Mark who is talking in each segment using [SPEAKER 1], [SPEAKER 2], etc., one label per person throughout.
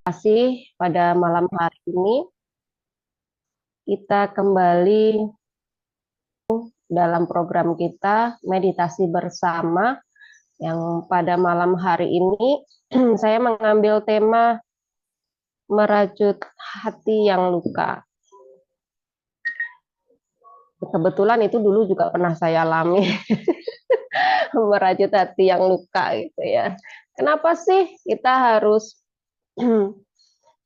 [SPEAKER 1] kasih pada malam hari ini kita kembali dalam program kita meditasi bersama yang pada malam hari ini saya mengambil tema merajut hati yang luka. Kebetulan itu dulu juga pernah saya alami merajut hati yang luka gitu ya. Kenapa sih kita harus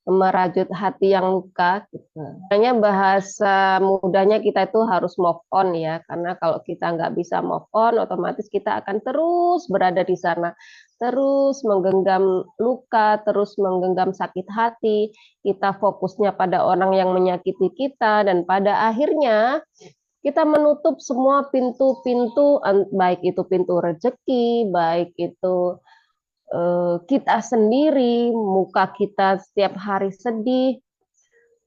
[SPEAKER 1] merajut hati yang luka gitu. Hanya bahasa mudahnya kita itu harus move on ya, karena kalau kita nggak bisa move on, otomatis kita akan terus berada di sana, terus menggenggam luka, terus menggenggam sakit hati, kita fokusnya pada orang yang menyakiti kita, dan pada akhirnya kita menutup semua pintu-pintu, baik itu pintu rezeki, baik itu kita sendiri, muka kita setiap hari sedih,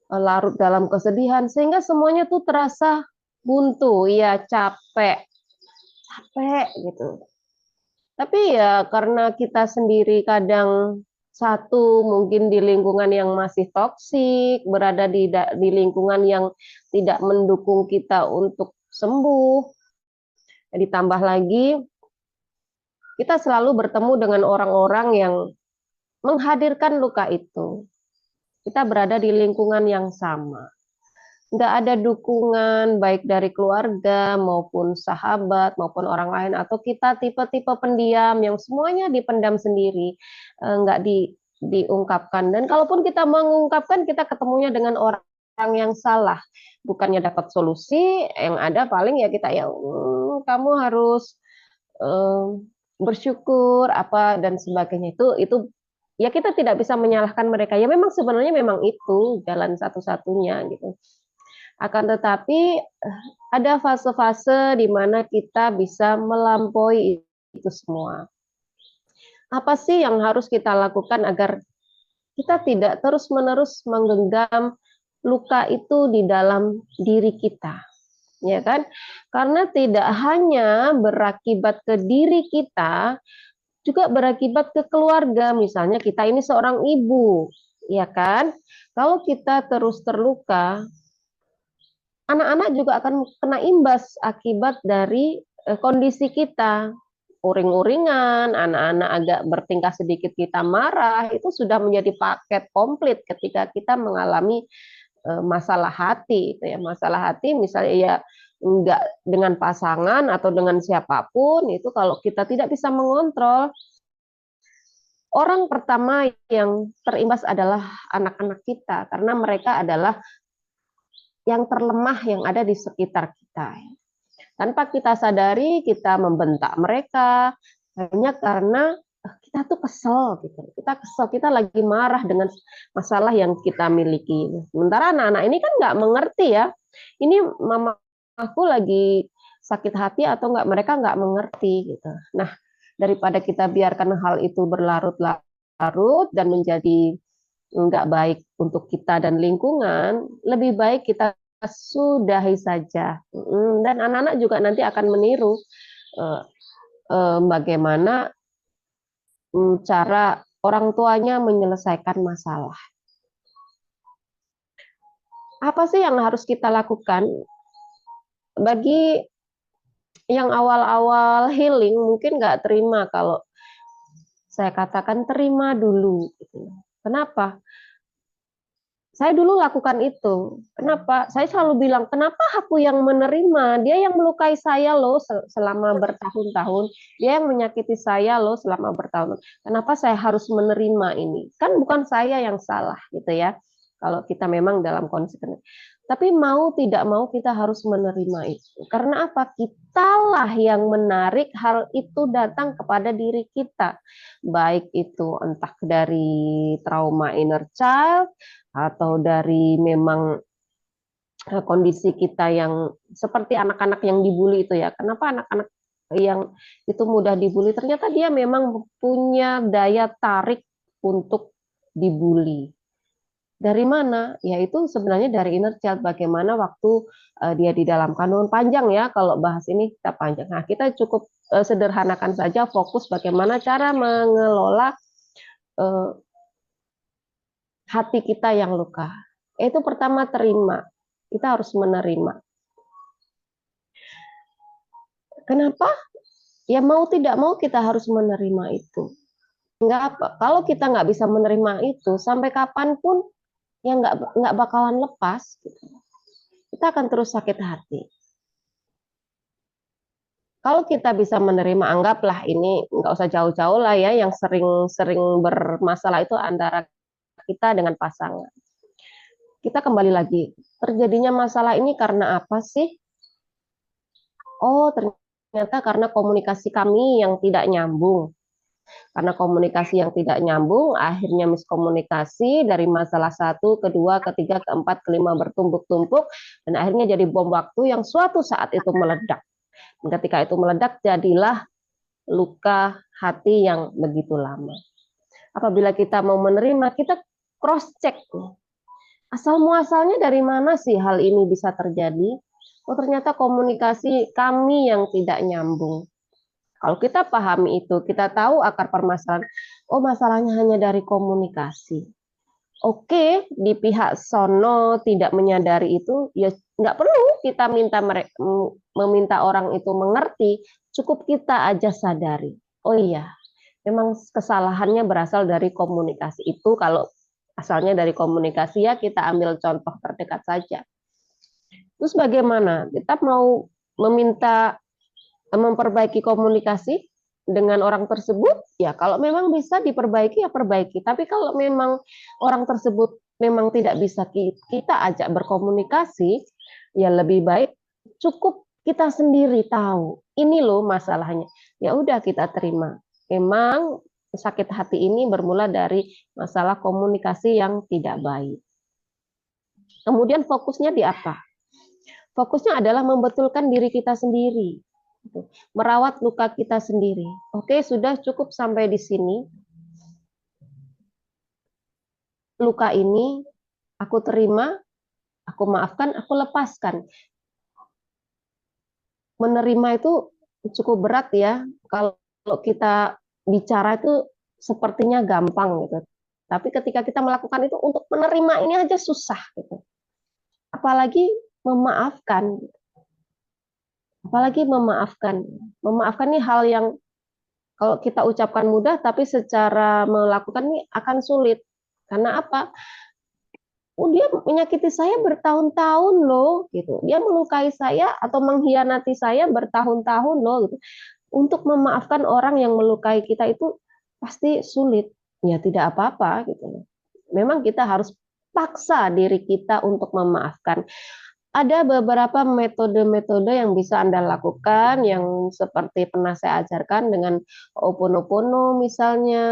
[SPEAKER 1] larut dalam kesedihan, sehingga semuanya tuh terasa buntu, ya capek, capek gitu. Tapi ya karena kita sendiri kadang satu mungkin di lingkungan yang masih toksik, berada di lingkungan yang tidak mendukung kita untuk sembuh, ditambah lagi kita selalu bertemu dengan orang-orang yang menghadirkan luka itu. Kita berada di lingkungan yang sama. Nggak ada dukungan baik dari keluarga maupun sahabat maupun orang lain, atau kita tipe-tipe pendiam yang semuanya dipendam sendiri, nggak diungkapkan, dan kalaupun kita mengungkapkan kita ketemunya dengan orang yang salah, bukannya dapat solusi, yang ada paling ya kita ya kamu harus eh, bersyukur apa dan sebagainya. Itu ya kita tidak bisa menyalahkan mereka, ya memang sebenarnya memang itu jalan satu-satunya gitu. Akan tetapi ada fase-fase di mana kita bisa melampaui itu semua. Apa sih yang harus kita lakukan agar kita tidak terus-menerus menggenggam luka itu di dalam diri kita, ya kan? Karena tidak hanya berakibat ke diri kita, juga berakibat ke keluarga. Misalnya kita ini seorang ibu, ya kan? Kalau kita terus terluka, anak-anak juga akan kena imbas akibat dari kondisi kita. Uring-uringan, anak-anak agak bertingkah sedikit kita marah, itu sudah menjadi paket komplit ketika kita mengalami masalah hati. Itu ya, masalah hati misalnya ya enggak dengan pasangan atau dengan siapapun, itu kalau kita tidak bisa mengontrol, orang pertama yang terimbas adalah anak-anak kita, karena mereka adalah yang terlemah yang ada di sekitar kita. Tanpa kita sadari, kita membentak mereka hanya karena kita tuh kesel gitu. Kita kesel, kita lagi marah dengan masalah yang kita miliki. Sementara anak-anak ini kan nggak mengerti ya. Ini mama aku lagi sakit hati atau nggak, mereka nggak mengerti gitu. Nah, daripada kita biarkan hal itu berlarut-larut dan menjadi nggak baik untuk kita dan lingkungan, lebih baik kita sudahi saja. Dan anak-anak juga nanti akan meniru eh, bagaimana cara orang tuanya menyelesaikan masalah. Apa sih yang harus kita lakukan? Bagi yang awal-awal healing mungkin nggak terima kalau saya katakan terima dulu. Kenapa? Saya dulu lakukan itu. Kenapa? Saya selalu bilang, kenapa aku yang menerima? Dia yang melukai saya loh selama bertahun-tahun. Dia yang menyakiti saya loh selama bertahun-tahun. Kenapa saya harus menerima ini? Kan bukan saya yang salah gitu ya. Kalau kita memang dalam kondisi. Tapi mau tidak mau kita harus menerima itu. Karena apa? Kitalah yang menarik hal itu datang kepada diri kita. Baik itu entah dari trauma inner child, atau dari memang kondisi kita yang seperti anak-anak yang dibully itu ya. Kenapa anak-anak yang itu mudah dibully? Ternyata dia memang punya daya tarik untuk dibully. Dari mana? Yaitu sebenarnya dari inner child. Bagaimana waktu dia di dalam kandungan, panjang ya kalau bahas ini kita panjang. Nah, kita cukup sederhanakan saja, fokus bagaimana cara mengelola uh, hati kita yang luka. Itu pertama terima. Kita harus menerima. Kenapa? Ya mau tidak mau kita harus menerima itu. Nggak apa. Kalau kita nggak bisa menerima itu, sampai kapanpun ya nggak bakalan lepas. Gitu. Kita akan terus sakit hati. Kalau kita bisa menerima, anggaplah ini nggak usah jauh-jauh lah ya, yang sering-sering bermasalah itu antara kita dengan pasangan. Kita kembali lagi, terjadinya masalah ini karena apa sih? Oh, ternyata karena komunikasi kami yang tidak nyambung. Karena komunikasi yang tidak nyambung, akhirnya miskomunikasi dari masalah satu, kedua, ketiga, keempat, kelima bertumpuk-tumpuk, dan akhirnya jadi bom waktu yang suatu saat itu meledak. Dan ketika itu meledak, jadilah luka hati yang begitu lama. Apabila kita mau menerima, kita cross check. Asal muasalnya dari mana sih hal ini bisa terjadi? Oh, ternyata komunikasi kami yang tidak nyambung. Kalau kita pahami itu, kita tahu akar permasalahan. Oh, masalahnya hanya dari komunikasi. Oke, di pihak sono tidak menyadari itu, ya nggak perlu kita meminta orang itu mengerti. Cukup kita aja sadari. Oh iya, memang kesalahannya berasal dari komunikasi itu. Kalau asalnya dari komunikasi ya kita ambil contoh terdekat saja. Terus bagaimana? Kita mau meminta memperbaiki komunikasi dengan orang tersebut, ya kalau memang bisa diperbaiki ya perbaiki. Tapi kalau memang orang tersebut memang tidak bisa kita ajak berkomunikasi, ya lebih baik cukup kita sendiri tahu. Ini loh masalahnya. Ya udah kita terima. Memang sakit hati ini bermula dari masalah komunikasi yang tidak baik. Kemudian fokusnya di apa? Fokusnya adalah membetulkan diri kita sendiri, merawat luka kita sendiri. Oke, sudah cukup sampai di sini. Luka ini aku terima, aku maafkan, aku lepaskan. Menerima itu cukup berat ya. Kalau kita bicara itu sepertinya gampang gitu. Tapi ketika kita melakukan itu untuk menerima ini aja susah gitu. Apalagi memaafkan. Apalagi memaafkan. Memaafkan ini hal yang kalau kita ucapkan mudah, tapi secara melakukan ini akan sulit. Karena apa? Oh, dia menyakiti saya bertahun-tahun loh, gitu. Dia melukai saya atau mengkhianati saya bertahun-tahun loh, gitu. Untuk memaafkan orang yang melukai kita itu pasti sulit. Ya tidak apa-apa, gitu. Memang kita harus paksa diri kita untuk memaafkan. Ada beberapa metode-metode yang bisa Anda lakukan yang seperti pernah saya ajarkan dengan Ho'oponopono misalnya,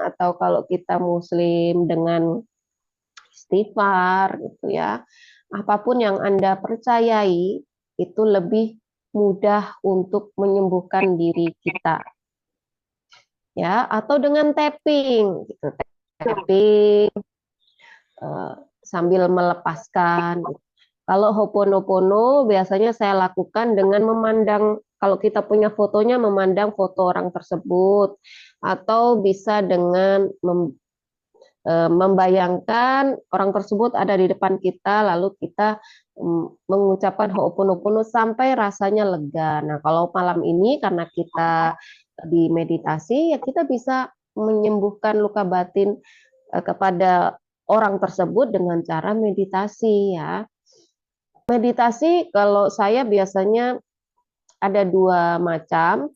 [SPEAKER 1] atau kalau kita Muslim dengan istighfar gitu ya. Apapun yang Anda percayai itu lebih mudah untuk menyembuhkan diri kita. Ya, atau dengan tapping gitu. Tapping sambil melepaskan. Kalau Ho'oponopono biasanya saya lakukan dengan memandang, kalau kita punya fotonya, memandang foto orang tersebut, atau bisa dengan membayangkan orang tersebut ada di depan kita, lalu kita mengucapkan Ho'oponopono sampai rasanya lega. Nah, kalau malam ini karena kita di meditasi, ya kita bisa menyembuhkan luka batin kepada orang tersebut dengan cara meditasi ya. Meditasi kalau saya biasanya ada dua macam.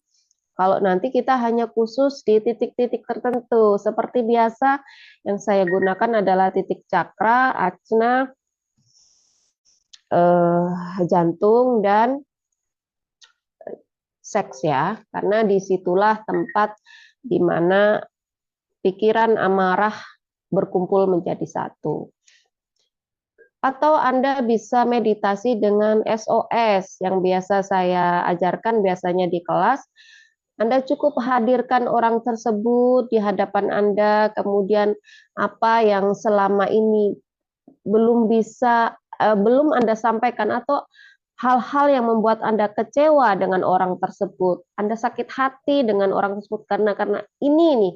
[SPEAKER 1] Kalau nanti kita hanya khusus di titik-titik tertentu. Seperti biasa yang saya gunakan adalah titik cakra, ajna, jantung, dan seks ya. Karena disitulah tempat di mana pikiran amarah berkumpul menjadi satu. Atau Anda bisa meditasi dengan SOS yang biasa saya ajarkan biasanya di kelas. Anda cukup hadirkan orang tersebut di hadapan Anda, kemudian apa yang selama ini belum Anda sampaikan atau hal-hal yang membuat Anda kecewa dengan orang tersebut. Anda sakit hati dengan orang tersebut karena ini nih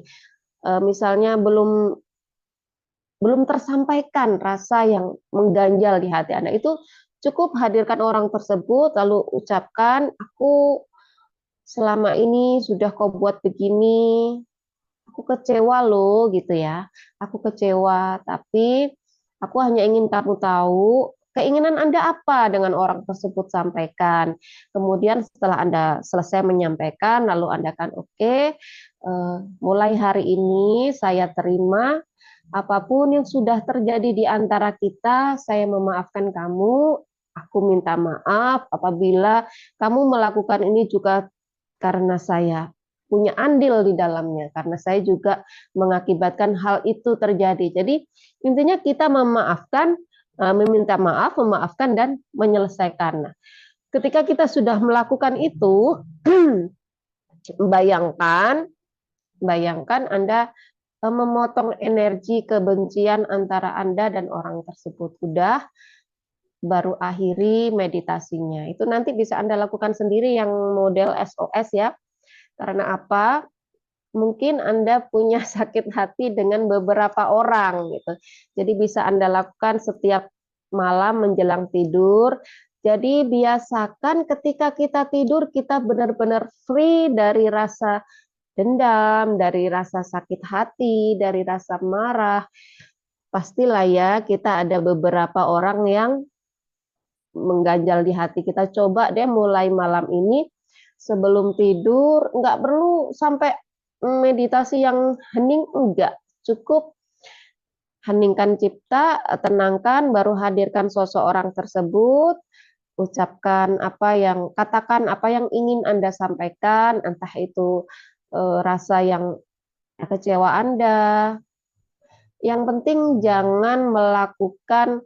[SPEAKER 1] misalnya belum belum tersampaikan rasa yang mengganjal di hati Anda, itu cukup hadirkan orang tersebut, lalu ucapkan, aku selama ini sudah kau buat begini, aku kecewa loh gitu ya. Aku kecewa, tapi aku hanya ingin kamu tahu keinginan Anda apa dengan orang tersebut, sampaikan. Kemudian setelah Anda selesai menyampaikan, lalu Anda kan oke, mulai hari ini saya terima apapun yang sudah terjadi di antara kita, saya memaafkan kamu. Aku minta maaf apabila kamu melakukan ini juga karena saya punya andil di dalamnya, karena saya juga mengakibatkan hal itu terjadi. Jadi intinya kita memaafkan, meminta maaf, memaafkan dan menyelesaikan. Nah, ketika kita sudah melakukan itu, bayangkan, bayangkan Anda memotong energi kebencian antara Anda dan orang tersebut. Udah, baru akhiri meditasinya. Itu nanti bisa Anda lakukan sendiri yang model SOS ya. Karena apa? Mungkin Anda punya sakit hati dengan beberapa orang gitu. Jadi bisa Anda lakukan setiap malam menjelang tidur. Jadi biasakan ketika kita tidur kita benar-benar free dari rasa dendam, dari rasa sakit hati, dari rasa marah. Pastilah ya kita ada beberapa orang yang mengganjal di hati kita. Coba deh mulai malam ini sebelum tidur, nggak perlu sampai meditasi yang hening, enggak. Cukup heningkan cipta, tenangkan, baru hadirkan sosok orang tersebut, ucapkan apa yang, katakan apa yang ingin Anda sampaikan, entah itu rasa yang kecewa Anda. Yang penting jangan melakukan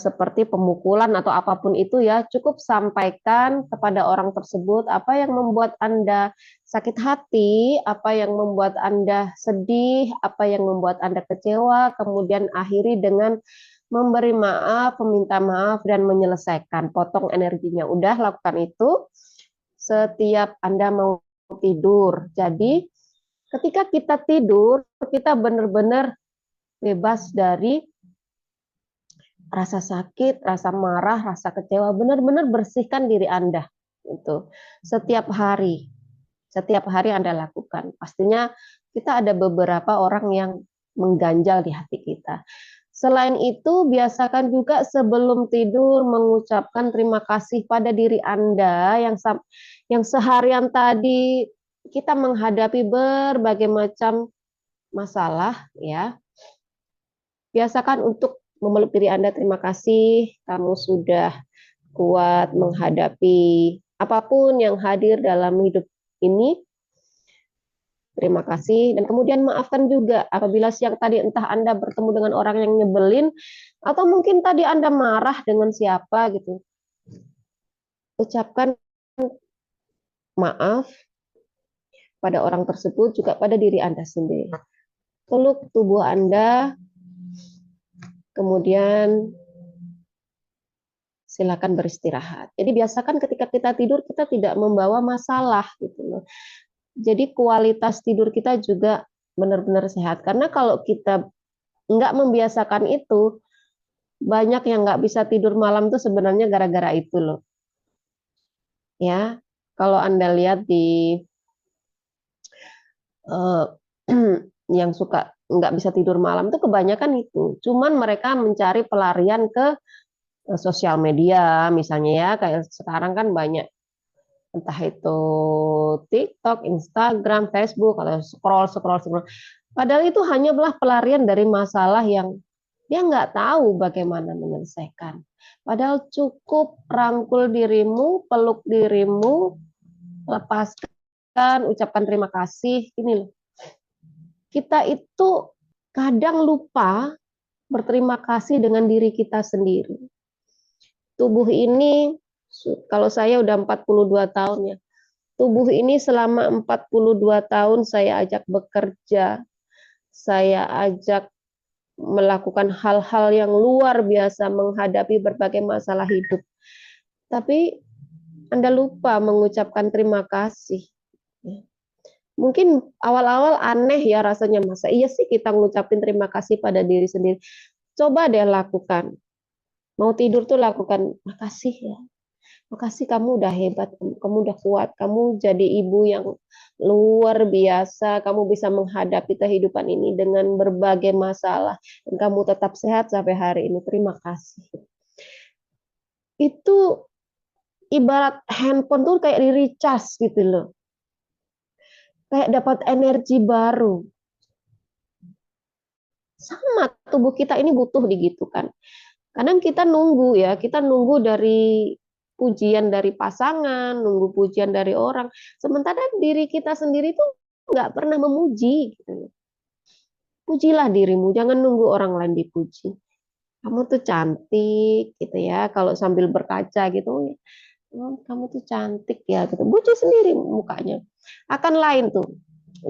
[SPEAKER 1] seperti pemukulan atau apapun itu ya, cukup sampaikan kepada orang tersebut apa yang membuat Anda sakit hati, apa yang membuat Anda sedih, apa yang membuat Anda kecewa, kemudian akhiri dengan memberi maaf, meminta maaf, dan menyelesaikan, potong energinya. Udah lakukan itu setiap Anda mau tidur. Jadi ketika kita tidur, kita benar-benar bebas dari rasa sakit, rasa marah, rasa kecewa, benar-benar bersihkan diri Anda. Itu setiap hari Anda lakukan. Pastinya kita ada beberapa orang yang mengganjal di hati kita. Selain itu, biasakan juga sebelum tidur mengucapkan terima kasih pada diri Anda yang seharian tadi kita menghadapi berbagai macam masalah ya. Biasakan untuk memeluk diri Anda, terima kasih kamu sudah kuat menghadapi apapun yang hadir dalam hidup ini. Terima kasih dan kemudian maafkan juga apabila siang tadi entah Anda bertemu dengan orang yang nyebelin atau mungkin tadi Anda marah dengan siapa gitu. Ucapkan maaf pada orang tersebut juga pada diri Anda sendiri. Peluk tubuh Anda, kemudian silakan beristirahat. Jadi biasakan ketika kita tidur kita tidak membawa masalah gitu loh. Jadi kualitas tidur kita juga benar-benar sehat. Karena kalau kita nggak membiasakan itu, banyak yang nggak bisa tidur malam tuh sebenarnya gara-gara itu loh. Ya, kalau Anda lihat di uh, yang suka nggak bisa tidur malam tuh kebanyakan itu. Cuman mereka mencari pelarian ke sosial media misalnya ya, kayak sekarang kan banyak entah itu TikTok, Instagram, Facebook, atau scroll. Padahal itu hanya belah pelarian dari masalah yang dia nggak tahu bagaimana menyelesaikan. Padahal cukup rangkul dirimu, peluk dirimu, lepaskan, ucapkan terima kasih. Ini loh, kita itu kadang lupa berterima kasih dengan diri kita sendiri. Tubuh ini, kalau saya udah 42 tahun ya, tubuh ini selama 42 tahun saya ajak bekerja, saya ajak melakukan hal-hal yang luar biasa menghadapi berbagai masalah hidup. Tapi Anda lupa mengucapkan terima kasih. Mungkin awal-awal aneh ya rasanya, masa iya sih kita ngucapin terima kasih pada diri sendiri. Coba deh lakukan. Mau tidur tuh lakukan, makasih ya. Makasih kamu udah hebat, kamu udah kuat, kamu jadi ibu yang luar biasa, kamu bisa menghadapi kehidupan ini dengan berbagai masalah, dan kamu tetap sehat sampai hari ini. Terima kasih. Itu ibarat handphone tuh kayak di recharge gitu loh. Kayak dapat energi baru. Sama tubuh kita ini butuh digitukan. Kadang kita nunggu ya, kita nunggu dari pujian dari pasangan, nunggu pujian dari orang. Sementara diri kita sendiri tuh nggak pernah memuji. Gitu. Pujilah dirimu, jangan nunggu orang lain dipuji. Kamu tuh cantik gitu ya. Kalau sambil berkaca gitu, "Oh, kamu tuh cantik ya gitu. Puji sendiri mukanya. Akan lain tuh.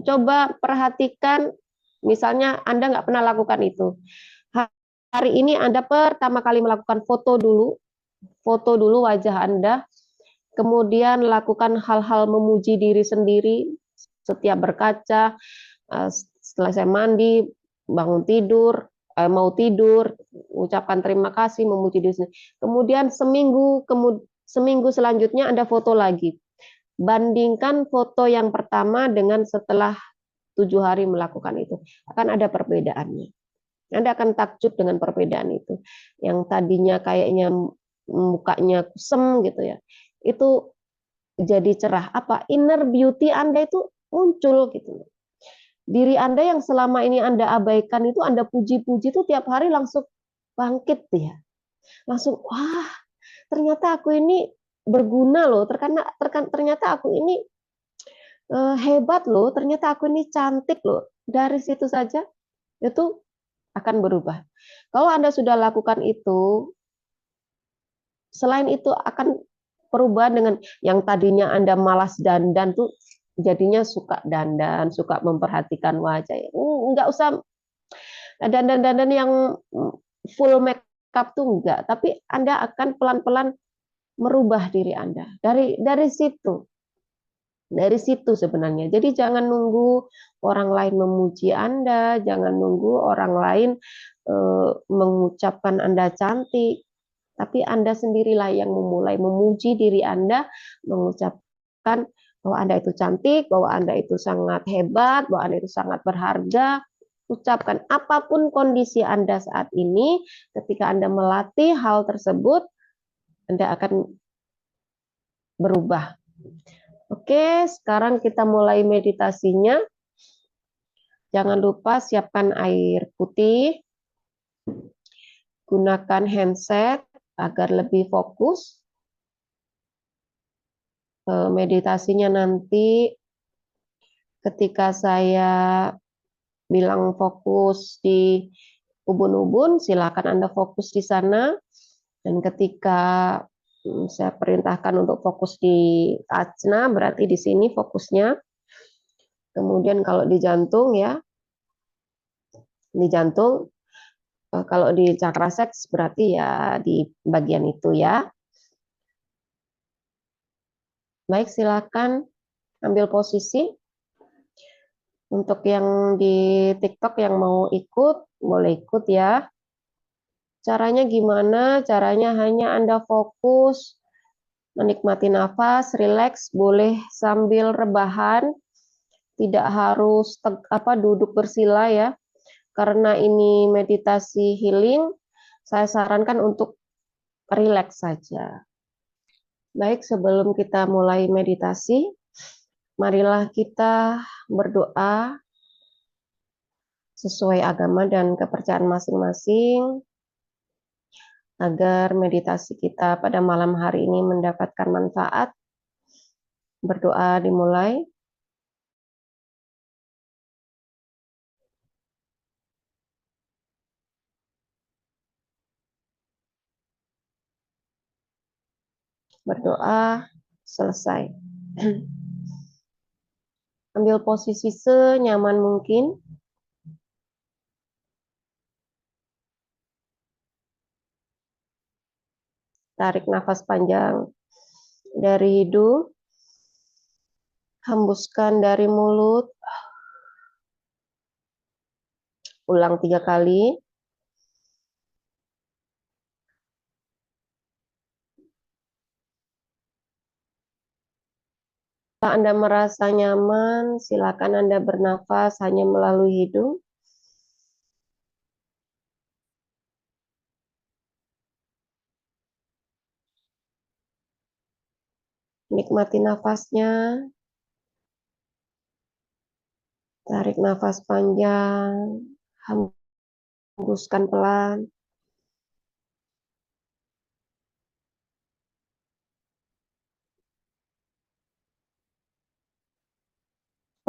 [SPEAKER 1] Coba perhatikan, misalnya Anda nggak pernah lakukan itu. Hari ini Anda pertama kali melakukan foto dulu wajah Anda, kemudian lakukan hal-hal memuji diri sendiri setiap berkaca, setelah saya mandi, bangun tidur, mau tidur, ucapkan terima kasih, memuji diri sendiri. Kemudian seminggu selanjutnya Anda foto lagi. Bandingkan foto yang pertama dengan setelah 7 hari melakukan itu. Akan ada perbedaannya. Anda akan takjub dengan perbedaan itu. Yang tadinya kayaknya mukanya kusem gitu ya. Itu jadi cerah. Apa inner beauty Anda itu muncul gitu. Diri Anda yang selama ini Anda abaikan itu Anda puji-puji itu tiap hari langsung bangkit ya. Langsung wah, ternyata aku ini berguna loh. Ternyata aku ini hebat loh. Ternyata aku ini cantik loh. Dari situ saja itu akan berubah. Kalau Anda sudah lakukan itu, selain itu akan perubahan dengan yang tadinya Anda malas dandan tuh jadinya suka dandan, suka memperhatikan wajah. Enggak usah dandan-dandan yang full make up tuh enggak, tapi Anda akan pelan-pelan merubah diri Anda. Dari situ. Dari situ sebenarnya. Jadi jangan nunggu orang lain memuji Anda, jangan nunggu orang lain mengucapkan Anda cantik, tapi Anda sendirilah yang memulai memuji diri Anda, mengucapkan bahwa Anda itu cantik, bahwa Anda itu sangat hebat, bahwa Anda itu sangat berharga. Ucapkan apapun kondisi Anda saat ini, ketika Anda melatih hal tersebut, Anda akan berubah. Oke, sekarang kita mulai meditasinya. Jangan lupa siapkan air putih, gunakan handset agar lebih fokus. Meditasinya nanti ketika saya bilang fokus di ubun-ubun, silakan Anda fokus di sana. Dan ketika saya perintahkan untuk fokus di ajna, berarti di sini fokusnya. Kemudian kalau di jantung ya, di jantung. Kalau di cakra seks berarti ya di bagian itu ya. Baik, silakan ambil posisi. Untuk yang di TikTok yang mau ikut, boleh ikut ya. Caranya gimana? Caranya hanya Anda fokus, menikmati nafas, rileks, boleh sambil rebahan, tidak harus duduk bersila ya. Karena ini meditasi healing, saya sarankan untuk rileks saja. Baik, sebelum kita mulai meditasi, marilah kita berdoa sesuai agama dan kepercayaan masing-masing agar meditasi kita pada malam hari ini mendapatkan manfaat. Berdoa dimulai. Berdoa selesai. Ambil posisi senyaman mungkin. Tarik nafas panjang dari hidung. Hembuskan dari mulut. Ulang 3 kali. Jika Anda merasa nyaman, silakan Anda bernafas hanya melalui hidung. Nikmati nafasnya. Tarik nafas panjang. Hembuskan pelan.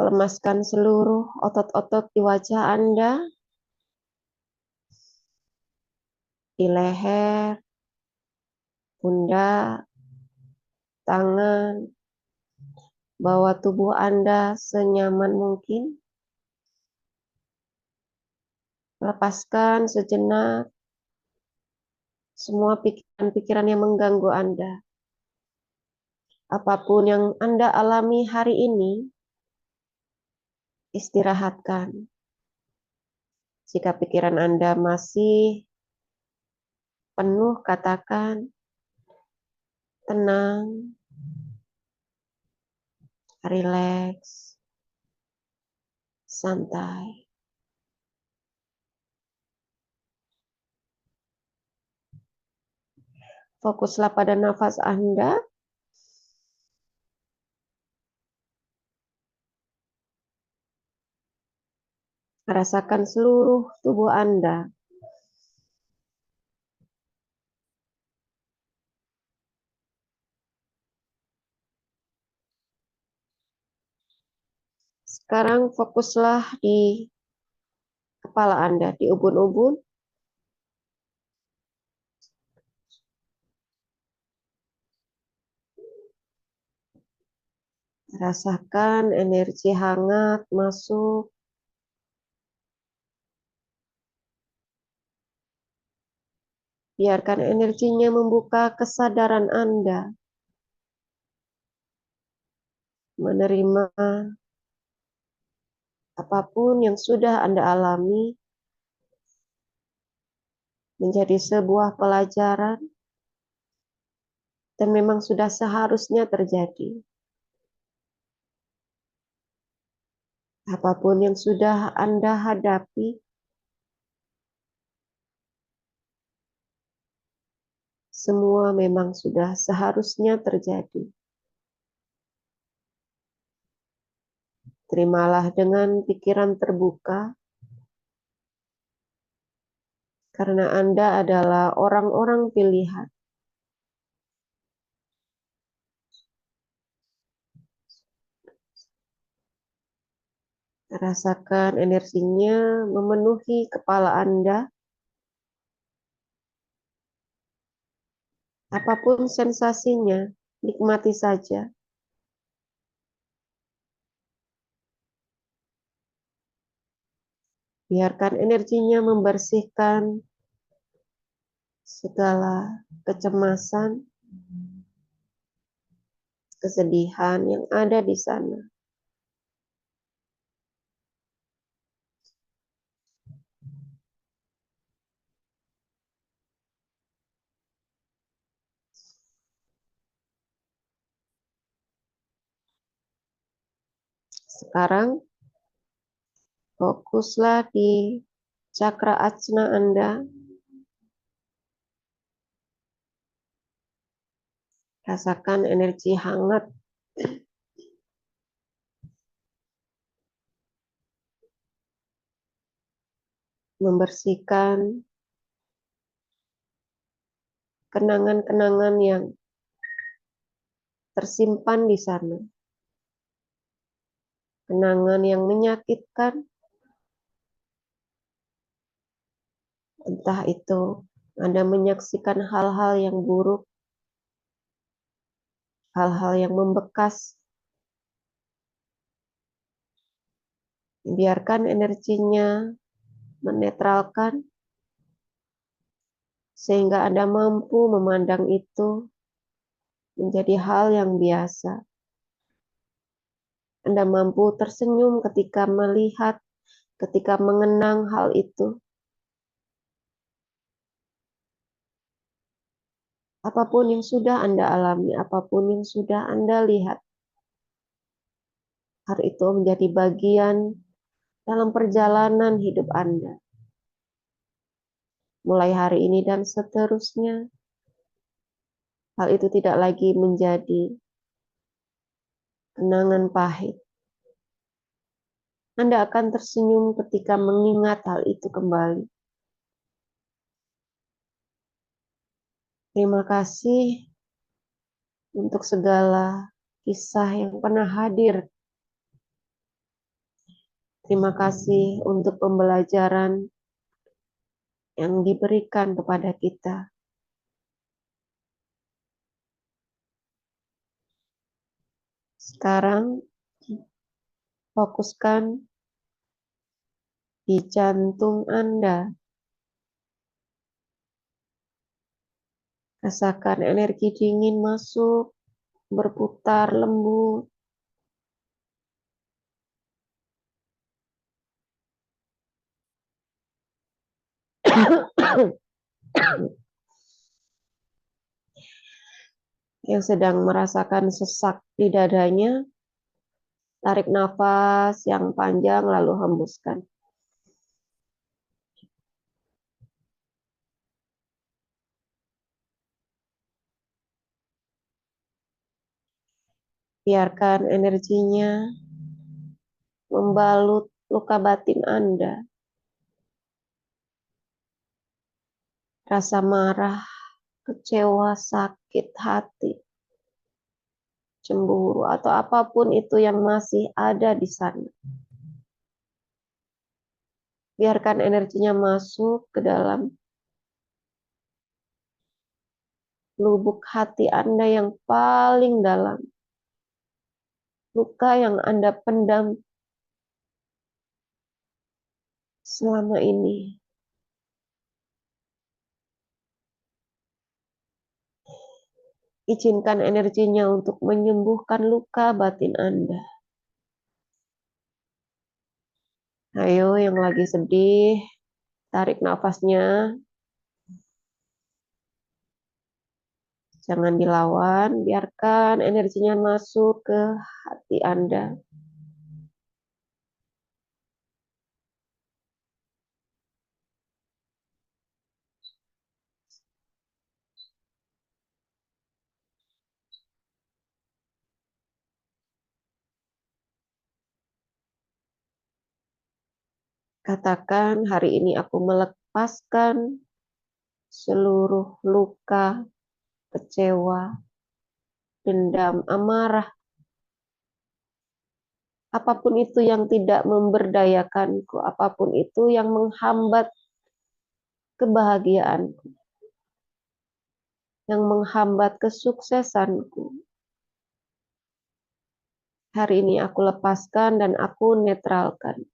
[SPEAKER 1] Lemaskan seluruh otot-otot di wajah Anda, di leher, pundak, tangan, bawa tubuh Anda senyaman mungkin. Lepaskan sejenak semua pikiran-pikiran yang mengganggu Anda. Apapun yang Anda alami hari ini, istirahatkan. Jika pikiran Anda masih penuh, katakan tenang, rileks, santai. Fokuslah pada nafas Anda. Rasakan seluruh tubuh Anda. Sekarang fokuslah di kepala Anda, di ubun-ubun. Rasakan energi hangat masuk. Biarkan energinya membuka kesadaran Anda. Menerima apapun yang sudah Anda alami menjadi sebuah pelajaran dan memang sudah seharusnya terjadi. Apapun yang sudah Anda hadapi, semua memang sudah seharusnya terjadi. Terimalah dengan pikiran terbuka, karena Anda adalah orang-orang pilihan. Rasakan energinya memenuhi kepala Anda. Apapun sensasinya, nikmati saja. Biarkan energinya membersihkan segala kecemasan, kesedihan yang ada di sana. Sekarang fokuslah di cakra ajna Anda. Rasakan energi hangat membersihkan kenangan-kenangan yang tersimpan di sana. Kenangan yang menyakitkan, entah itu Anda menyaksikan hal-hal yang buruk, hal-hal yang membekas. Biarkan energinya menetralkan, sehingga Anda mampu memandang itu menjadi hal yang biasa. Anda mampu tersenyum ketika melihat, ketika mengenang hal itu. Apapun yang sudah Anda alami, apapun yang sudah Anda lihat, hal itu menjadi bagian dalam perjalanan hidup Anda. Mulai hari ini dan seterusnya, hal itu tidak lagi menjadi kenangan pahit. Anda akan tersenyum ketika mengingat hal itu kembali. Terima kasih untuk segala kisah yang pernah hadir. Terima kasih untuk pembelajaran yang diberikan kepada kita. Sekarang fokuskan di jantung Anda. Rasakan energi dingin masuk, berputar lembut. Yang sedang merasakan sesak di dadanya, tarik nafas yang panjang lalu hembuskan. Biarkan energinya membalut luka batin Anda. Rasa marah, kecewa, sakit hati, cemburu, atau apapun itu yang masih ada di sana. Biarkan energinya masuk ke dalam lubuk hati Anda yang paling dalam. Luka yang Anda pendam selama ini. Izinkan energinya untuk menyembuhkan luka batin Anda. Ayo yang lagi sedih, tarik nafasnya. Jangan dilawan, biarkan energinya masuk ke hati Anda. Katakan, hari ini aku melepaskan seluruh luka, kecewa, dendam, amarah, apapun itu yang tidak memberdayakanku, apapun itu yang menghambat kebahagiaanku, yang menghambat kesuksesanku. Hari ini aku lepaskan dan aku netralkan.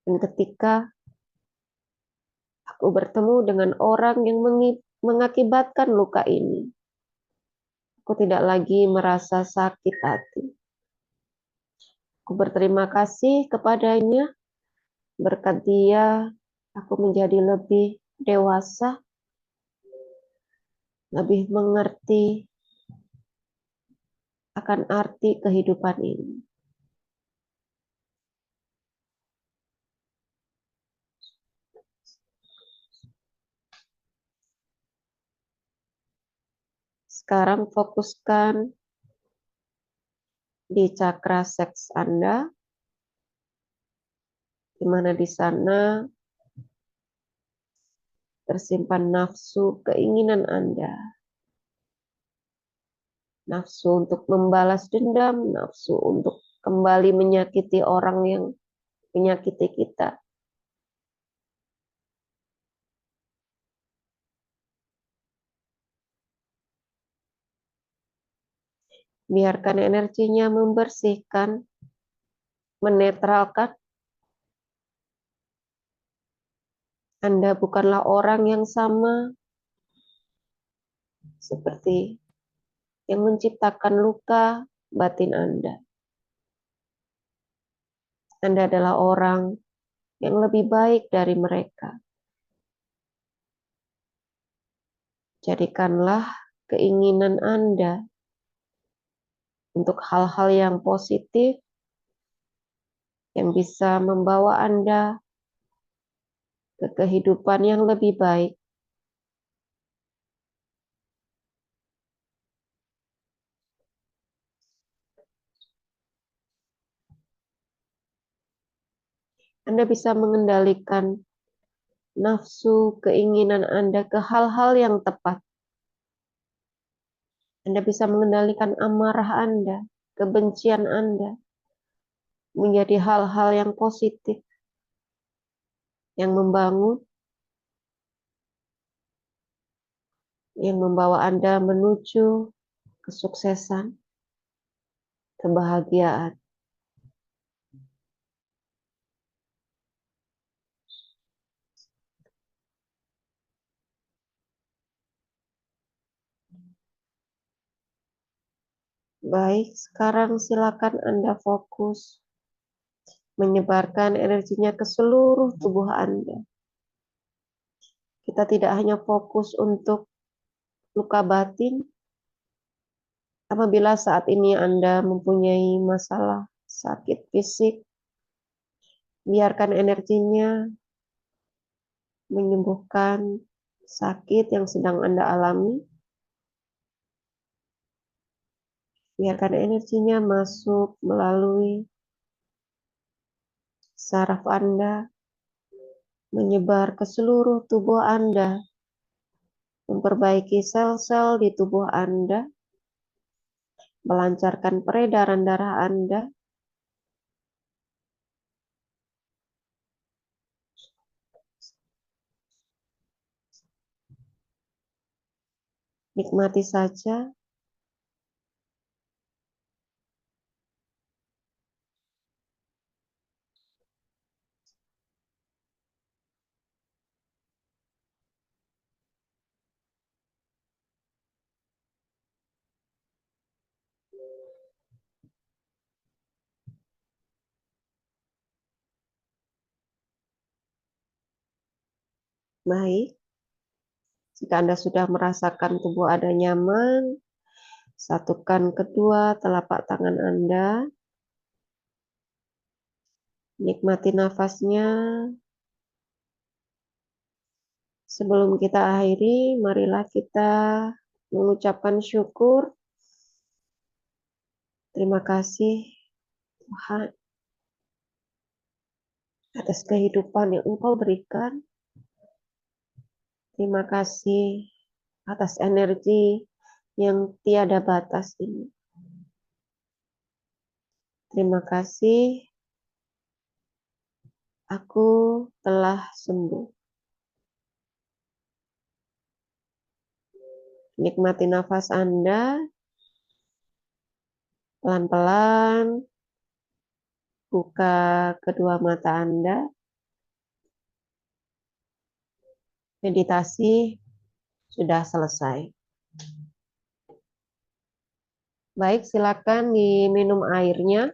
[SPEAKER 1] Dan ketika aku bertemu dengan orang yang mengakibatkan luka ini, aku tidak lagi merasa sakit hati. Aku berterima kasih kepadanya. Berkat dia, aku menjadi lebih dewasa, lebih mengerti akan arti kehidupan ini. Sekarang fokuskan di cakra seks Anda, di mana di sana tersimpan nafsu keinginan Anda. Nafsu untuk membalas dendam, nafsu untuk kembali menyakiti orang yang menyakiti kita. Biarkan energinya membersihkan, menetralkan. Anda bukanlah orang yang sama seperti yang menciptakan luka, batin Anda. Anda adalah orang yang lebih baik dari mereka. Jadikanlah keinginan Anda untuk hal-hal yang positif yang bisa membawa Anda ke kehidupan yang lebih baik. Anda bisa mengendalikan nafsu keinginan Anda ke hal-hal yang tepat. Anda bisa mengendalikan amarah Anda, kebencian Anda, menjadi hal-hal yang positif, yang membangun, yang membawa Anda menuju kesuksesan, kebahagiaan. Baik, sekarang silakan Anda fokus menyebarkan energinya ke seluruh tubuh Anda. Kita tidak hanya fokus untuk luka batin, apabila saat ini Anda mempunyai masalah sakit fisik, biarkan energinya menyembuhkan sakit yang sedang Anda alami. Biarkan energinya masuk melalui saraf Anda, menyebar ke seluruh tubuh Anda, memperbaiki sel-sel di tubuh Anda, melancarkan peredaran darah Anda, nikmati saja. Baik, jika Anda sudah merasakan tubuh Anda nyaman, satukan kedua telapak tangan Anda, nikmati nafasnya. Sebelum kita akhiri, marilah kita mengucapkan syukur. Terima kasih Tuhan atas kehidupan yang Engkau berikan. Terima kasih atas energi yang tiada batas ini. Terima kasih, aku telah sembuh. Nikmati nafas Anda, pelan-pelan buka kedua mata Anda. Meditasi sudah selesai. Baik, silakan diminum airnya.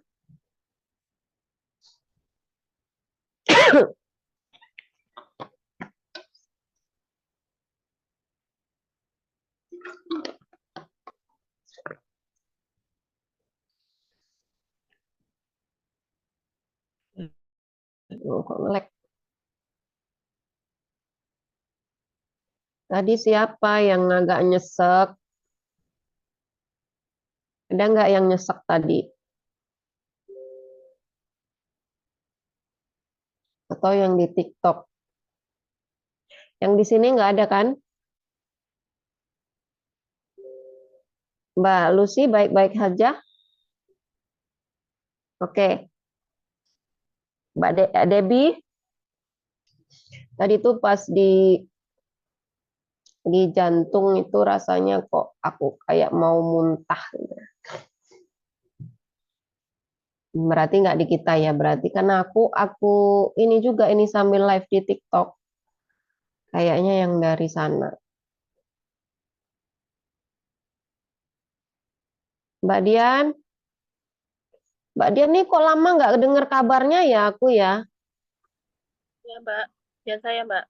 [SPEAKER 1] Kok ngelek? Tadi siapa yang agak nyesek? Ada nggak yang nyesek tadi? Atau yang di TikTok? Yang di sini nggak ada kan? Mbak Lucy baik-baik saja? Oke. Mbak Debbie, tadi tuh pas di jantung itu rasanya kok aku kayak mau muntah gitu. Berarti nggak di kita ya, berarti karena aku ini juga ini sambil live di TikTok. Kayaknya yang dari sana. Mbak Dian, Mbak Dian nih kok lama nggak dengar kabarnya ya aku ya.
[SPEAKER 2] Ya, Mbak. Biasa ya, Mbak.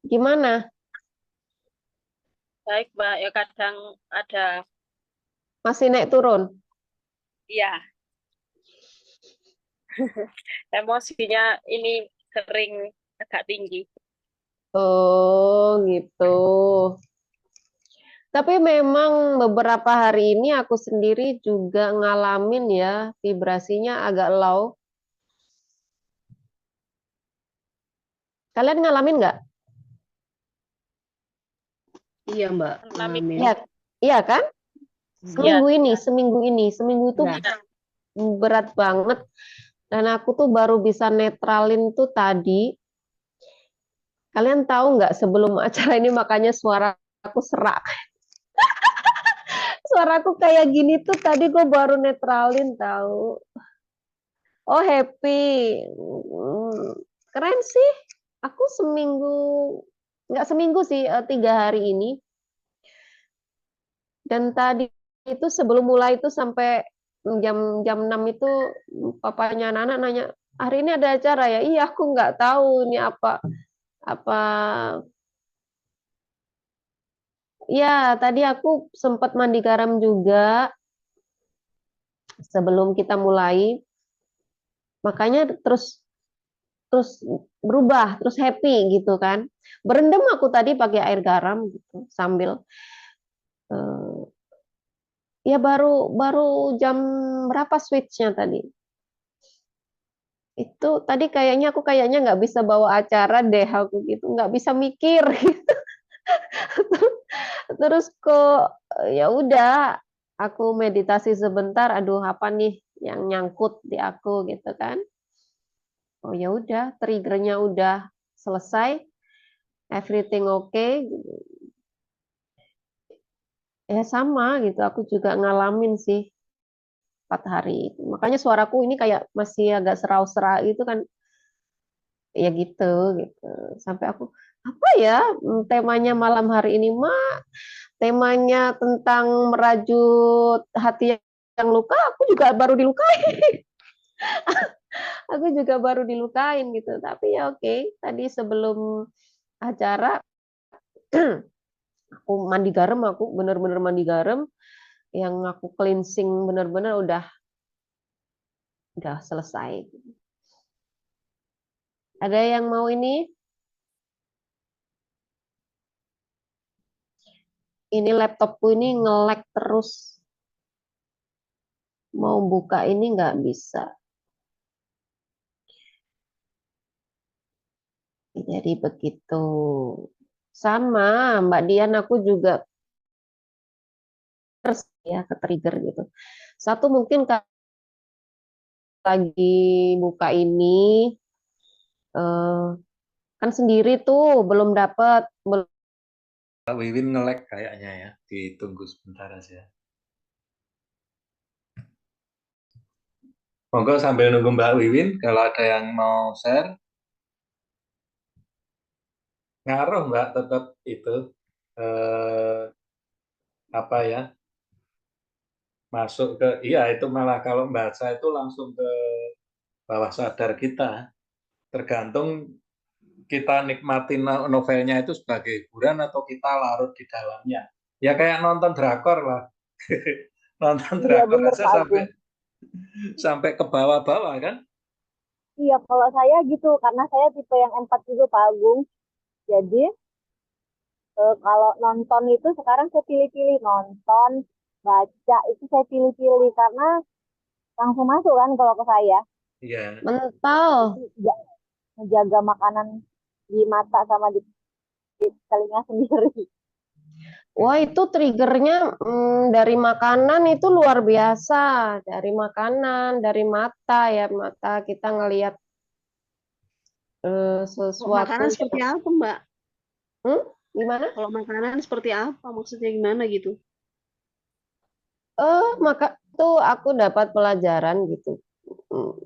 [SPEAKER 1] Gimana?
[SPEAKER 2] Baik, Mbak. Ya kadang ada,
[SPEAKER 1] Masih naik turun?
[SPEAKER 2] ya, emosinya ini sering agak tinggi.
[SPEAKER 1] Oh, gitu. Tapi memang beberapa hari ini aku sendiri juga ngalamin ya, vibrasinya agak low. Kalian ngalamin nggak?
[SPEAKER 3] Iya Mbak,
[SPEAKER 2] Alami,
[SPEAKER 3] ngalamin.
[SPEAKER 1] Iya, iya kan?
[SPEAKER 3] Hmm.
[SPEAKER 2] ya,
[SPEAKER 1] Seminggu itu
[SPEAKER 3] Ya.
[SPEAKER 1] berat banget. Dan aku tuh baru bisa netralin tuh tadi. Kalian tahu nggak sebelum acara ini makanya suara aku serak. Suaraku kayak gini tuh tadi gue baru netralin tahu. Oh happy. Keren sih. Aku seminggu, nggak seminggu sih, 3 hari ini. Dan tadi itu sebelum mulai itu sampai jam jam 6 itu papanya anak nanya, hari ini ada acara ya? Iya, aku nggak tahu ini apa. Ya, tadi aku sempat mandi garam juga sebelum kita mulai. Makanya terus terus berubah, terus happy gitu kan. Berendam aku tadi pakai air garam gitu sambil eh, ya baru baru jam berapa switchnya tadi? Itu tadi kayaknya nggak bisa bawa acara deh aku gitu, nggak bisa mikir gitu. Terus kok ya udah aku meditasi sebentar, aduh apa nih yang nyangkut di aku gitu kan. Oh ya udah, triggernya udah selesai, everything okay. Ya sama gitu, aku juga ngalamin sih 4 hari itu. Makanya suaraku ini kayak masih agak serau-serah itu kan, ya gitu gitu. Sampai aku apa ya temanya malam hari ini mah temanya tentang merajut hati yang luka. Aku juga baru dilukai, aku juga baru dilukain gitu. Tapi ya oke, tadi sebelum acara aku mandi garam, aku bener-bener mandi garam yang aku cleansing bener-bener udah selesai. Ada yang mau ini laptopku ini nge-lag terus. Mau buka ini nggak bisa. Jadi begitu. Sama Mbak Dian, aku juga ya ke trigger gitu. Satu mungkin lagi buka ini eh, kan sendiri tuh belum dapet belum.
[SPEAKER 4] Kak Wiwin nge-lag kayaknya ya. Ditunggu sebentar aja. Monggo sambil nunggu Mbak Wiwin, kalau ada yang mau share, ngaruh Mbak tetap itu eh, apa ya masuk ke iya itu malah kalau baca itu langsung ke bawah sadar kita. Tergantung kita nikmatin novelnya itu sebagai hiburan atau kita larut di dalamnya. Ya kayak nonton drakor lah. Nonton
[SPEAKER 5] Iya
[SPEAKER 4] drakor
[SPEAKER 5] bener
[SPEAKER 4] aja
[SPEAKER 5] Pak
[SPEAKER 4] sampai
[SPEAKER 5] Agung.
[SPEAKER 4] sampai ke bawah-bawah kan?
[SPEAKER 5] Iya kalau saya gitu karena saya tipe yang empat juga Pak Agung. Jadi kalau nonton itu sekarang saya pilih-pilih nonton, baca itu saya pilih-pilih karena langsung masuk kan kalau ke saya.
[SPEAKER 4] Iya.
[SPEAKER 1] Mental.
[SPEAKER 5] Itu menjaga makanan di mata sama di telinga sendiri.
[SPEAKER 1] Wah, itu triggernya dari makanan itu luar biasa. Dari makanan, dari mata ya, mata kita ngelihat
[SPEAKER 3] Kok
[SPEAKER 1] sesuatu.
[SPEAKER 3] makanan seperti apa Mbak?
[SPEAKER 1] Hmm? Gimana?
[SPEAKER 3] Kalau makanan seperti apa? Maksudnya gimana gitu?
[SPEAKER 1] Maka tuh aku dapat pelajaran gitu. Hmm,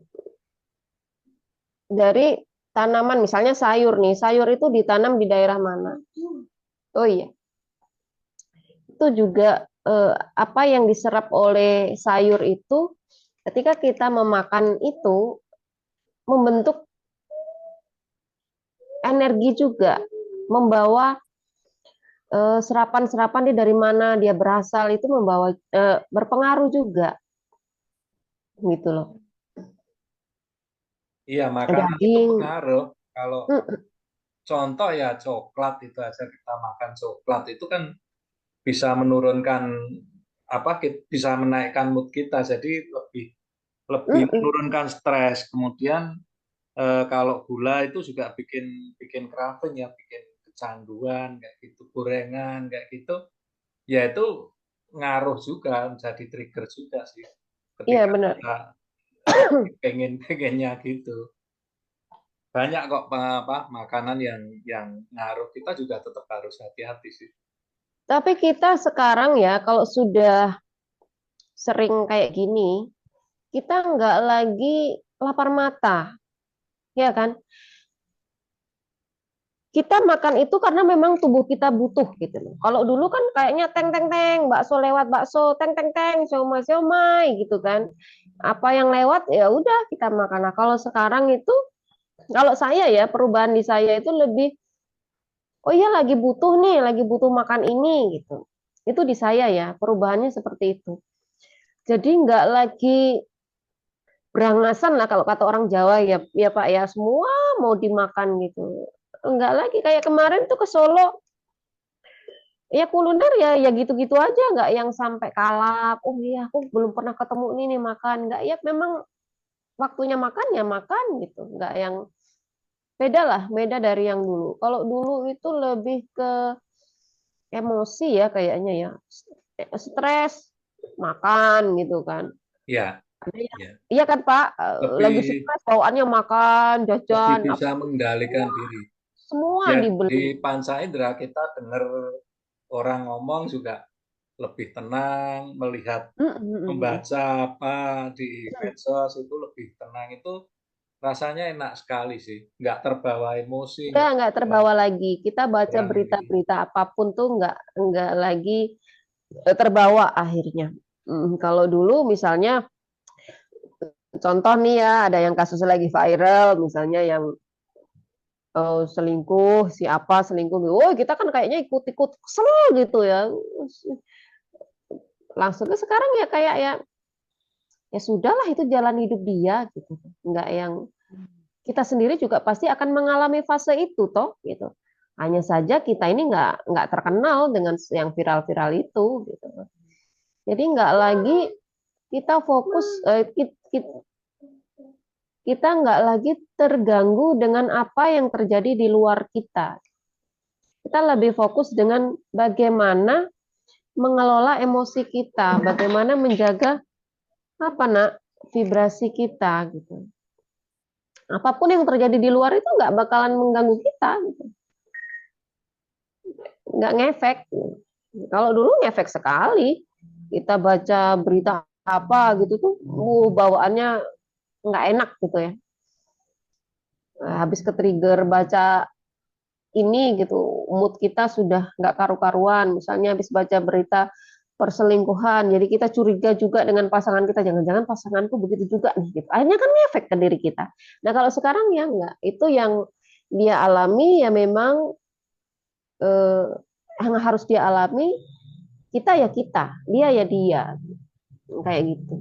[SPEAKER 1] Dari tanaman, misalnya sayur nih, sayur itu ditanam di daerah mana? Oh iya, itu juga apa yang diserap oleh sayur itu Ketika kita memakan itu membentuk energi juga, membawa serapan-serapan dia dari mana dia berasal itu membawa berpengaruh juga gitu loh.
[SPEAKER 4] Iya, makanan itu
[SPEAKER 1] Daging,
[SPEAKER 4] pengaruh. Kalau
[SPEAKER 1] mm,
[SPEAKER 4] contoh ya coklat itu aja, kita makan coklat itu kan bisa menurunkan apa, bisa menaikkan mood kita, jadi lebih lebih
[SPEAKER 1] mm.
[SPEAKER 4] menurunkan stres. Kemudian kalau gula itu juga bikin bikin craving ya, bikin kecanduan kayak gitu, gorengan kayak gitu. Ya itu ngaruh juga, jadi trigger juga sih
[SPEAKER 1] Iya
[SPEAKER 4] ketika
[SPEAKER 1] benar.
[SPEAKER 4] kita pengennya gitu. Banyak kok apa makanan yang ngaruh, kita juga tetap harus hati-hati sih.
[SPEAKER 1] Tapi kita sekarang ya kalau sudah sering kayak gini, kita nggak lagi lapar mata, ya kan? Kita makan itu karena memang tubuh kita butuh gitu loh. Kalau dulu kan kayaknya teng teng teng, bakso lewat bakso, teng teng teng, siomay siomay gitu kan. Apa yang lewat ya udah kita makan. Nah, kalau sekarang itu kalau saya ya perubahan di saya itu lebih oh iya lagi butuh nih, lagi butuh makan ini gitu. Itu di saya ya, perubahannya seperti itu. Jadi nggak lagi berangasan lah kalau kata orang Jawa ya, ya Pak ya, semua mau dimakan gitu. Enggak lagi kayak kemarin tuh ke Solo, ya kuliner ya ya gitu-gitu aja, nggak yang sampai kalap. Oh iya, aku belum pernah ketemu ini nih makan. Nggak ya, memang waktunya makan ya makan gitu. Nggak yang beda lah, beda dari yang dulu. Kalau dulu itu lebih ke emosi ya kayaknya ya, stres makan gitu kan.
[SPEAKER 4] Ya,
[SPEAKER 1] Ada yang
[SPEAKER 4] ya.
[SPEAKER 1] iya kan Pak, lagi
[SPEAKER 4] Lebih
[SPEAKER 1] stres bawaannya makan,
[SPEAKER 4] lebih
[SPEAKER 1] jajan, apa
[SPEAKER 4] bisa mengendalikan diri.
[SPEAKER 1] semua
[SPEAKER 4] Ya
[SPEAKER 1] dibeli.
[SPEAKER 4] di panca indera kita dengar orang ngomong juga lebih tenang, melihat
[SPEAKER 1] Mm, mm, mm.
[SPEAKER 4] membaca apa di medsos itu lebih tenang, itu rasanya enak sekali sih, nggak terbawa emosi,
[SPEAKER 1] Udah
[SPEAKER 4] nggak
[SPEAKER 1] nggak
[SPEAKER 4] terbawa
[SPEAKER 1] terbawa lagi. Kita baca
[SPEAKER 4] kurang ini.
[SPEAKER 1] berita-berita apapun tuh nggak lagi terbawa akhirnya. Kalau dulu misalnya contoh nih ya ada yang kasus lagi viral misalnya yang selingkuh siapa selingkuh, oh kita kan kayaknya ikut-ikut kesel gitu ya. Langsung ke sekarang ya kayak ya ya sudahlah itu jalan hidup dia gitu. Nggak yang kita sendiri juga pasti akan mengalami fase itu toh gitu. Hanya saja kita ini nggak terkenal dengan yang viral-viral itu gitu. Jadi nggak lagi kita fokus kita nggak lagi terganggu dengan apa yang terjadi di luar kita. Kita lebih fokus dengan bagaimana mengelola emosi kita, bagaimana menjaga apa nak vibrasi kita gitu. Apapun yang terjadi di luar itu nggak bakalan mengganggu kita, gitu. Nggak ngefek. Kalau dulu ngefek sekali. Kita baca berita apa gitu tuh, bawaannya nggak enak gitu ya. Habis ke trigger baca ini gitu, mood kita sudah nggak karu-karuan. Misalnya habis baca berita perselingkuhan, jadi kita curiga juga dengan pasangan kita, jangan-jangan pasanganku begitu juga nih. Gitu. Akhirnya kan ngefek ke diri kita. Nah kalau sekarang ya nggak, itu yang dia alami ya memang eh, yang harus dia alami, kita ya kita, dia ya dia, kayak gitu.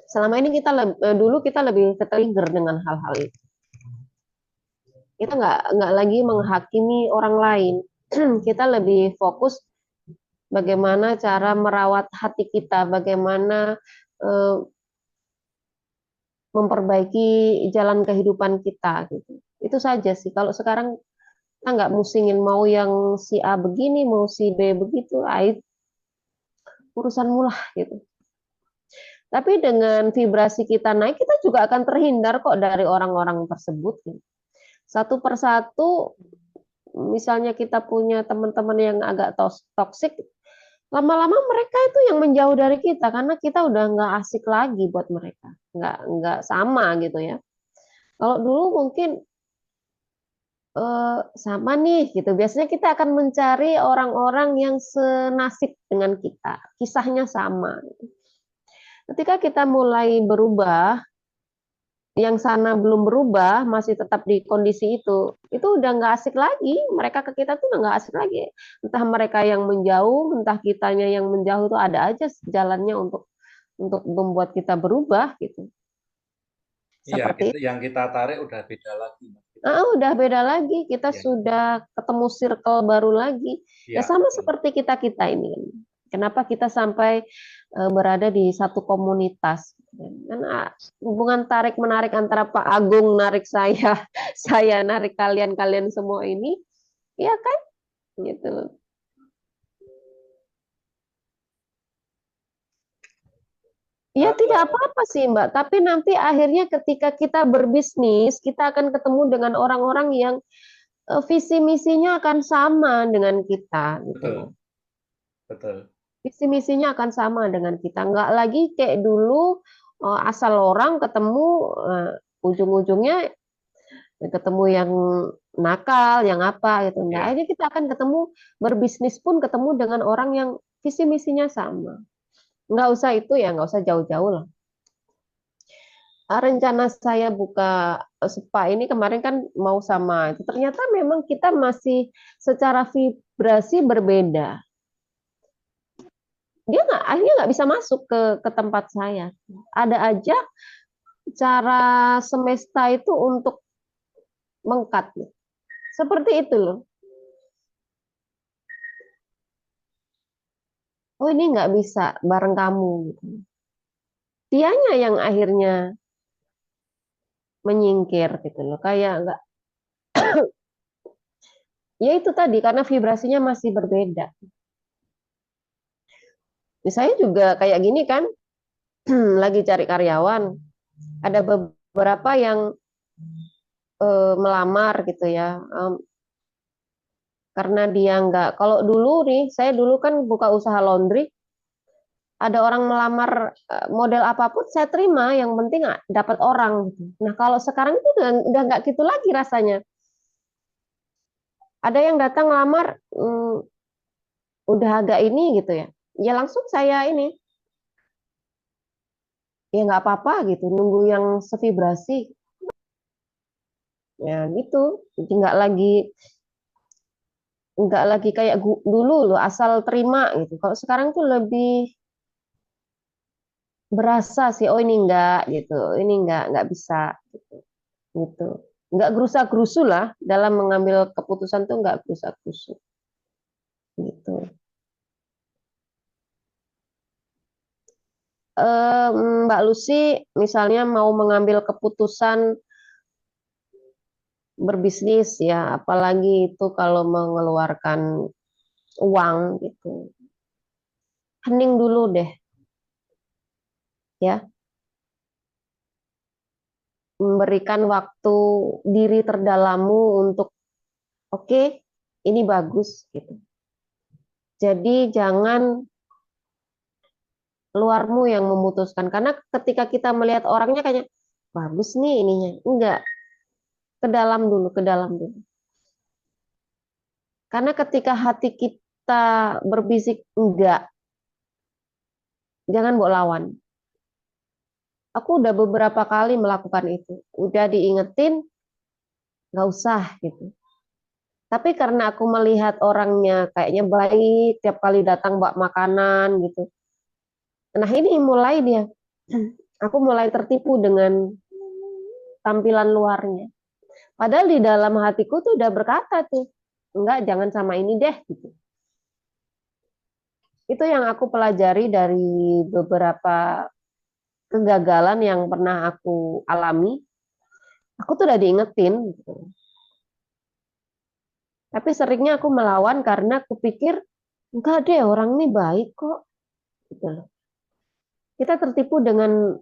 [SPEAKER 1] Selama ini dulu kita lebih ke-trigger dengan hal-hal itu. Kita nggak lagi menghakimi orang lain. Kita lebih fokus bagaimana cara merawat hati kita, bagaimana eh, memperbaiki jalan kehidupan kita gitu. Itu saja sih. Kalau sekarang kita nggak musingin mau yang si A begini, mau si B begitu, urusanmu lah gitu. Tapi dengan vibrasi kita naik, kita juga akan terhindar kok dari orang-orang tersebut. Gitu. Satu persatu, misalnya kita punya teman-teman yang agak toksik, lama-lama mereka itu yang menjauh dari kita karena kita udah nggak asik lagi buat mereka, nggak sama gitu ya. Kalau dulu mungkin sama nih gitu, biasanya kita akan mencari orang-orang yang senasib dengan kita, kisahnya sama. Ketika kita mulai berubah, yang sana belum berubah, masih tetap di kondisi itu udah nggak asik lagi. Mereka ke kita tuh udah nggak asik lagi. Entah mereka yang menjauh, entah kitanya yang menjauh, tuh ada aja jalannya untuk membuat kita berubah gitu.
[SPEAKER 4] Iya,
[SPEAKER 1] Seperti
[SPEAKER 4] yang kita tarik udah beda lagi, Mas.
[SPEAKER 1] udah beda lagi. Kita
[SPEAKER 4] Ya,
[SPEAKER 1] sudah ketemu circle baru lagi. Ya
[SPEAKER 4] ya,
[SPEAKER 1] sama
[SPEAKER 4] betul.
[SPEAKER 1] seperti kita ini. Kenapa kita sampai berada di satu komunitas? Karena hubungan tarik menarik antara Pak Agung narik saya, saya narik kalian semua ini, ya kan? Gitu. Ya tidak apa-apa sih Mbak, tapi nanti akhirnya ketika kita berbisnis, kita akan ketemu dengan orang-orang yang visi misinya akan sama dengan kita gitu
[SPEAKER 4] Betul,
[SPEAKER 1] loh.
[SPEAKER 4] betul.
[SPEAKER 1] Visi misinya akan sama dengan kita. Nggak lagi kayak dulu asal orang ketemu ujung-ujungnya ketemu yang nakal, yang apa gitu. Nah,
[SPEAKER 4] Ya,
[SPEAKER 1] akhirnya kita akan ketemu berbisnis pun ketemu dengan orang yang visi misinya sama. Nggak usah itu ya, nggak usah jauh-jauh lah. Rencana saya buka spa ini kemarin kan mau sama itu. Ternyata memang kita masih secara vibrasi berbeda. Dia nggak akhirnya nggak bisa masuk ke tempat saya. Ada aja cara semesta itu untuk mengkat. Seperti itu loh. Oh ini nggak bisa bareng kamu. Gitu. Dianya yang akhirnya menyingkir gitu loh. Kayak nggak, ya itu tadi karena vibrasinya masih berbeda. Misalnya juga kayak gini kan, lagi cari karyawan. Ada beberapa yang melamar gitu ya. Karena dia nggak, kalau dulu nih, saya dulu kan buka usaha laundry, ada orang melamar model apapun saya terima, yang penting dapat orang gitu. Nah kalau sekarang itu udah nggak gitu lagi rasanya. Ada yang datang melamar, udah agak ini gitu ya, ya langsung saya ini, ya nggak apa-apa gitu, nunggu yang sevibrasi, ya gitu, jadi nggak lagi kayak dulu loh asal terima gitu. Kalau sekarang tuh lebih berasa sih, oh ini enggak gitu, ini enggak bisa gitu, gitu. Enggak gerusa-gerusu lah dalam mengambil keputusan tuh enggak gerusa-gerusu gitu. Mbak Lucy misalnya mau mengambil keputusan berbisnis ya, apalagi itu kalau mengeluarkan uang gitu, hening dulu deh ya, memberikan waktu diri terdalammu untuk oke, ini bagus gitu. Jadi jangan luarmu yang memutuskan. Karena ketika kita melihat orangnya kayaknya bagus nih ininya. Enggak, ke dalam dulu, ke dalam dulu. Karena ketika hati kita berbisik enggak, jangan bawa lawan. Aku udah beberapa kali melakukan itu. Udah diingetin, nggak usah gitu. Tapi karena aku melihat orangnya kayaknya baik, tiap kali datang bawa makanan gitu. Nah ini mulai dia, aku mulai tertipu dengan tampilan luarnya. Padahal di dalam hatiku tuh udah berkata tuh, enggak jangan sama ini deh gitu. Itu yang aku pelajari dari beberapa kegagalan yang pernah aku alami. Aku tuh udah diingetin gitu. Tapi seringnya aku melawan karena aku pikir enggak deh orang ini baik kok gitu loh. Kita tertipu dengan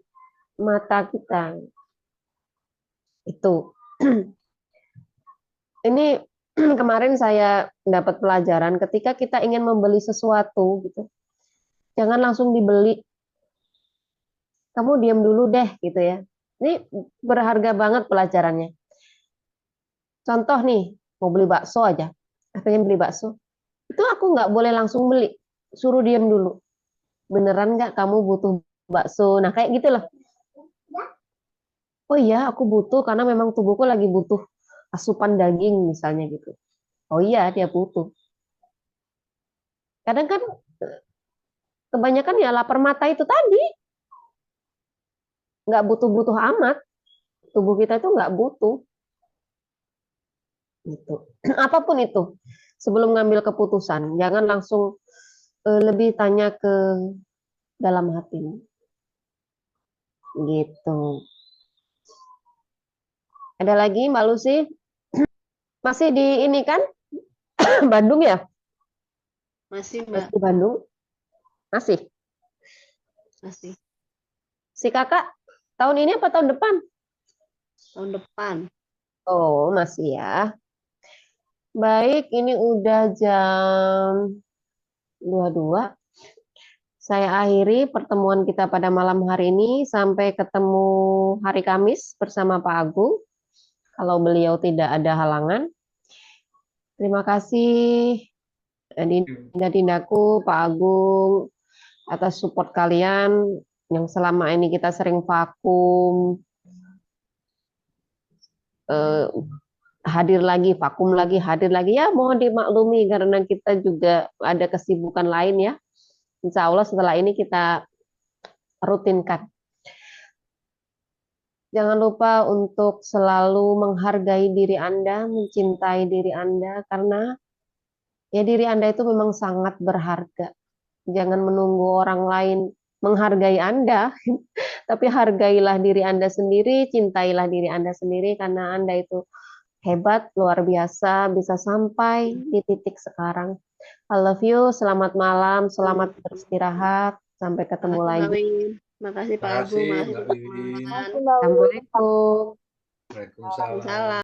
[SPEAKER 1] mata kita. Itu. Ini kemarin saya dapat pelajaran ketika kita ingin membeli sesuatu gitu. Jangan langsung dibeli. Kamu diam dulu deh gitu ya. Ini berharga banget pelajarannya. Contoh nih, mau beli bakso aja. Pengen beli bakso. Itu aku nggak boleh langsung beli. Suruh diam dulu. Beneran nggak kamu butuh bakso. Nah, kayak gitulah. Oh iya, aku butuh karena memang tubuhku lagi butuh asupan daging misalnya gitu. Oh iya, dia butuh. Kadang kan kebanyakan ya lapar mata itu tadi, nggak butuh-butuh amat. Tubuh kita itu nggak butuh gitu. Apapun itu, sebelum ngambil keputusan, jangan langsung lebih tanya ke dalam hati gitu. Ada lagi Mbak Lucy? Masih di ini kan Bandung ya?
[SPEAKER 3] Masih, Mbak.
[SPEAKER 1] Masih Bandung? Masih.
[SPEAKER 3] Masih.
[SPEAKER 1] Si kakak tahun ini apa tahun depan?
[SPEAKER 3] Tahun depan.
[SPEAKER 1] Oh, masih ya. Baik, ini udah jam 22. Saya akhiri pertemuan kita pada malam hari ini. Sampai ketemu hari Kamis bersama Pak Agung. Kalau beliau tidak ada halangan. Terima kasih Dinda-dindaku, Pak Agung, atas support kalian yang selama ini kita sering vakum, eh, hadir lagi, vakum lagi, hadir lagi. Ya mohon dimaklumi karena kita juga ada kesibukan lain ya. Insya Allah setelah ini kita rutinkan. Jangan lupa untuk selalu menghargai diri Anda, mencintai diri Anda, karena ya diri Anda itu memang sangat berharga. Jangan menunggu orang lain menghargai Anda, tapi hargailah diri Anda sendiri, cintailah diri Anda sendiri, karena Anda itu hebat, luar biasa, bisa sampai di titik sekarang. I love you, selamat malam, selamat beristirahat, sampai ketemu
[SPEAKER 3] Makasih, Mbak
[SPEAKER 1] lagi.
[SPEAKER 3] Win. Makasih, Pak Agung.
[SPEAKER 4] Makasih
[SPEAKER 3] Makasih,
[SPEAKER 4] Mbak
[SPEAKER 3] teman-teman.
[SPEAKER 4] Wiwin.
[SPEAKER 5] Makasih Mbak Win.
[SPEAKER 1] Assalamualaikum.
[SPEAKER 4] Waalaikumsalam.
[SPEAKER 3] Waalaikumsalam.